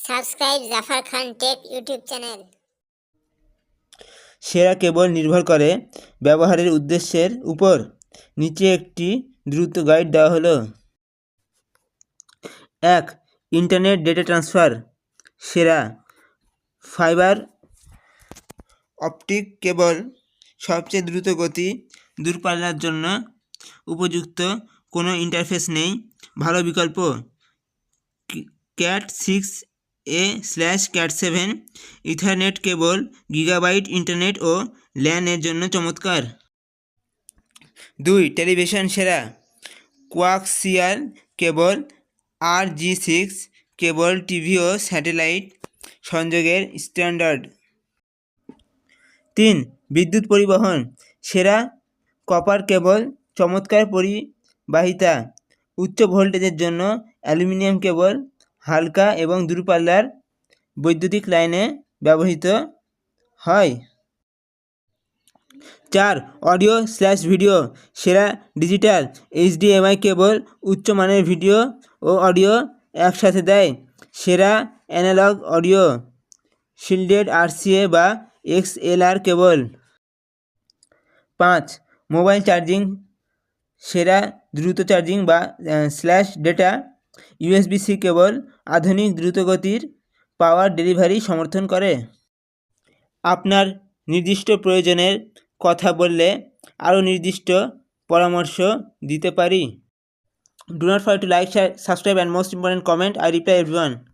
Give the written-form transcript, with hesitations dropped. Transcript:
Subscribe Zafar খান take YouTube channel. সেরা কেবল নির্ভর করে ব্যবহারের উদ্দেশ্যের উপর। নিচে একটি দ্রুত গাইড দেওয়া হলো। 1. ইন্টারনেট ডেটা ট্রান্সফার সেরা। ফাইবার অপটিক কেবল সবচেয়ে দ্রুত গতি, দূরপাল্লার জন্য উপযুক্ত, কোনো ইন্টারফেস নেই, ভালো বিকল্প। CAT6a/CAT7 ইথারনেট কেবল গিগাবাইট ইন্টারনেট ও ল্যানের জন্য চমৎকার। 2. টেলিভিশন সেরা। কোয়াক্সিয়াল কেবল RG6 কেবল টিভি ও স্যাটেলাইট সংযোগের স্ট্যান্ডার্ড। 3. বিদ্যুৎ পরিবহন সেরা। কপার কেবল চমৎকার পরিবাহিতা, উচ্চ ভোল্টেজের জন্য অ্যালুমিনিয়াম কেবল হালকা এবং দূরপাল্লার বৈদ্যুতিক লাইনে ব্যবহৃত হয়। 4. অডিও/ভিডিও সেরা। ডিজিটাল HDMI কেবল উচ্চমানের ভিডিও ও অডিও একসাথে দেয়। সেরা অ্যানালগ অডিও শিল্ডেড RCA বা XLR কেবল। 5. মোবাইল চার্জিং সেরা। দ্রুত চার্জিং বা স্ল্যাশ ডেটা USB-C কেবল আধুনিক দ্রুতগতির পাওয়ার ডেলিভারি সমর্থন করে। আপনার নির্দিষ্ট প্রয়োজনের কথা বললে আরও নির্দিষ্ট পরামর্শ দিতে পারি। Do not forget to like, share, subscribe and most important comment. I reply everyone.